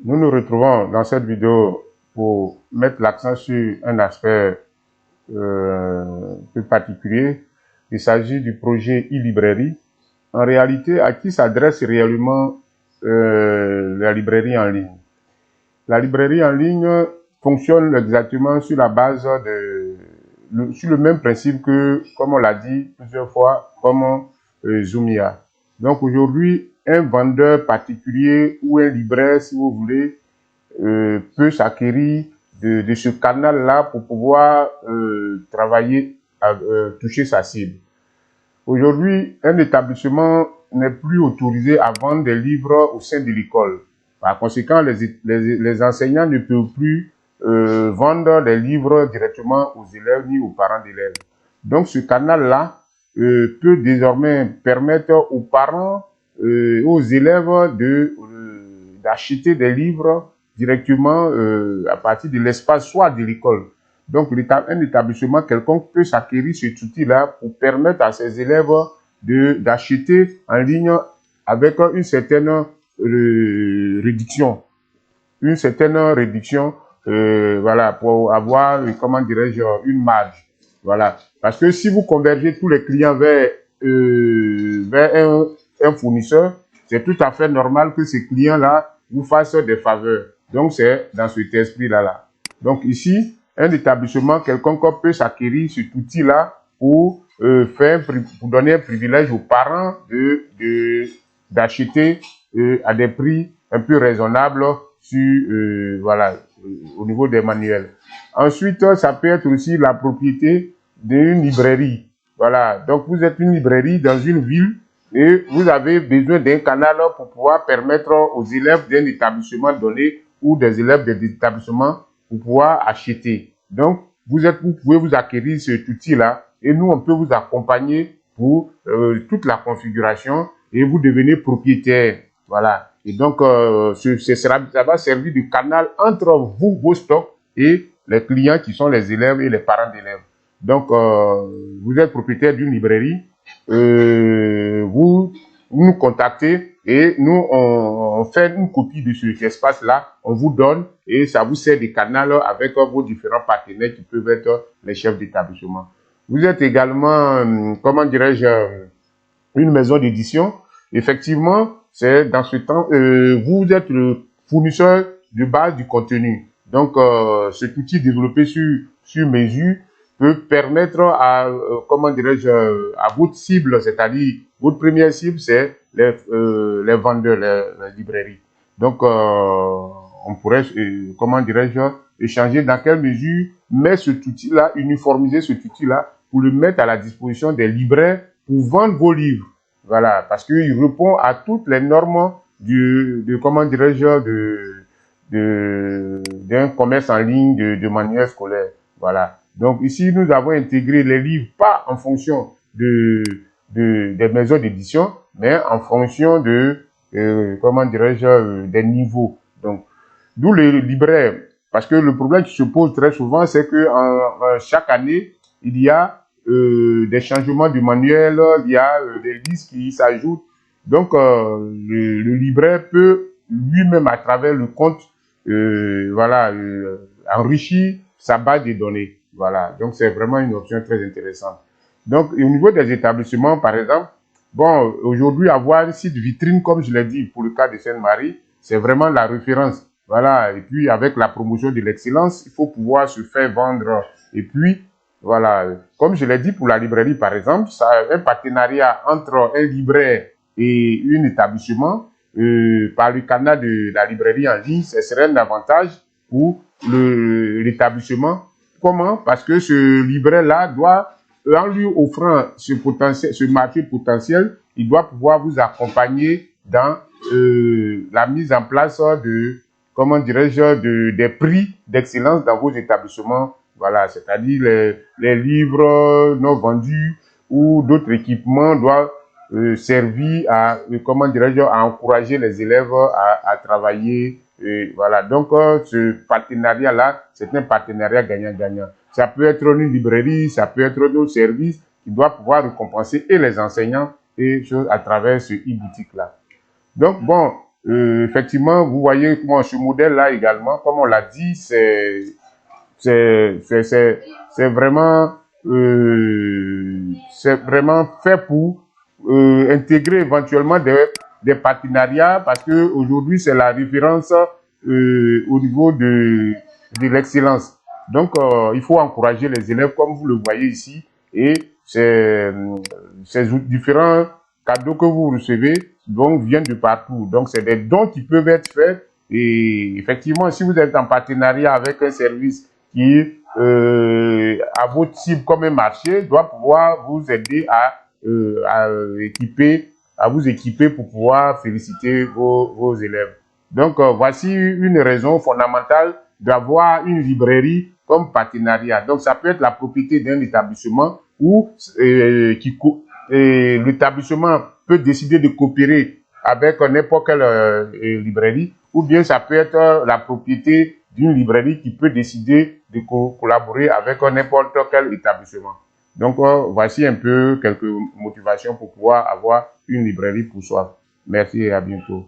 Nous nous retrouvons dans cette vidéo pour mettre l'accent sur un aspect plus particulier. Il s'agit du projet e-librairie. En réalité, à qui s'adresse réellement la librairie en ligne? La librairie en ligne fonctionne exactement sur la base sur le même principe que, comme on l'a dit plusieurs fois, comme Zoomia. Donc aujourd'hui, un vendeur particulier ou un libraire, si vous voulez, peut s'acquérir de ce canal-là pour pouvoir travailler, toucher sa cible. Aujourd'hui, un établissement n'est plus autorisé à vendre des livres au sein de l'école. Par conséquent, les enseignants ne peuvent plus vendre des livres directement aux élèves ni aux parents d'élèves. Donc, ce canal-là peut désormais permettre aux parents, aux élèves d'acheter des livres directement à partir de l'espace, soit de l'école. Donc, un établissement quelconque peut s'acquérir cet outil-là pour permettre à ses élèves d'acheter en ligne avec une certaine réduction. Une certaine réduction, voilà, pour avoir, comment dirais-je, une marge. Voilà. Parce que si vous convergez tous les clients vers un fournisseur, c'est tout à fait normal que ces clients-là vous fassent des faveurs. Donc, c'est dans cet esprit-là. Donc, ici, un établissement quelconque peut s'acquérir cet outil-là pour pour donner un privilège aux parents d'acheter à des prix un peu raisonnables sur, voilà, au niveau des manuels. Ensuite, ça peut être aussi la propriété d'une librairie. Voilà. Donc, vous êtes une librairie dans une ville et vous avez besoin d'un canal pour pouvoir permettre aux élèves d'un établissement donné ou des élèves des établissements pour pouvoir acheter. Donc, vous pouvez vous acquérir cet outil-là et nous, on peut vous accompagner pour toute la configuration et vous devenez propriétaire. Voilà. Et donc, ça va servir de canal entre vous, vos stocks, et les clients qui sont les élèves et les parents d'élèves. Donc, vous êtes propriétaire d'une librairie, vous nous contactez et nous, on fait une copie de cet espace-là, on vous donne et ça vous sert de canal avec vos différents partenaires qui peuvent être les chefs d'établissement. Vous êtes également, comment dirais-je, une maison d'édition. Effectivement, c'est dans ce temps, vous êtes le fournisseur de base du contenu. Donc, cet outil développé sur mesure peut permettre à, comment dirais-je, à votre cible, c'est-à-dire votre première cible, c'est les vendeurs, les librairies. Donc, on pourrait, comment dirais-je, échanger dans quelle mesure mettre cet outil-là, uniformiser cet outil-là pour le mettre à la disposition des libraires pour vendre vos livres. Voilà, parce qu'il répond à toutes les normes comment dirais-je, d'un commerce en ligne de manuel scolaire. Voilà. Donc ici, nous avons intégré les livres pas en fonction des maisons d'édition, mais en fonction comment dirais-je, des niveaux. Donc, d'où les libraires. Parce que le problème qui se pose très souvent, c'est que chaque année, il y a des changements du manuel, il y a des listes qui s'ajoutent. Donc, le libraire peut lui-même, à travers le compte, voilà, enrichir sa base de données. Voilà, donc c'est vraiment une option très intéressante. Donc, au niveau des établissements, par exemple, bon, aujourd'hui, avoir un site vitrine, comme je l'ai dit pour le cas de Sainte-Marie, c'est vraiment la référence. Voilà, et puis avec la promotion de l'excellence, il faut pouvoir se faire vendre. Et puis, voilà, comme je l'ai dit pour la librairie, par exemple, ça a un partenariat entre un libraire et un établissement par le canal de la librairie en ligne, ce serait un avantage pour l'établissement. Comment? Parce que ce libraire-là doit, en lui offrant ce marché potentiel, il doit pouvoir vous accompagner dans la mise en place comment dirais-je, des prix d'excellence dans vos établissements. Voilà, c'est-à-dire les livres non vendus ou d'autres équipements doivent servir à, comment dirais-je, à encourager les élèves à travailler. Voilà, donc ce partenariat-là, c'est un partenariat gagnant-gagnant. Ça peut être une librairie, ça peut être d'autres services qui doivent pouvoir récompenser et les enseignants et choses à travers ce e-boutique-là. Donc, bon, effectivement, vous voyez comment ce modèle-là également, comme on l'a dit, c'est vraiment fait pour intégrer éventuellement des partenariats, parce que aujourd'hui c'est la référence au niveau de l'excellence. Donc il faut encourager les élèves comme vous le voyez ici, et ces différents cadeaux que vous recevez donc viennent de partout. Donc c'est des dons qui peuvent être faits, et effectivement si vous êtes en partenariat avec un service qui à votre cible comme un marché, doit pouvoir vous aider à vous équiper pour pouvoir féliciter vos élèves. Donc, voici une raison fondamentale d'avoir une librairie comme partenariat. Donc, ça peut être la propriété d'un établissement où l'établissement peut décider de coopérer avec n'importe quelle librairie, ou bien ça peut être la propriété d'une librairie qui peut décider de collaborer avec n'importe quel établissement. Donc, voici un peu quelques motivations pour pouvoir avoir une librairie pour soi. Merci et à bientôt.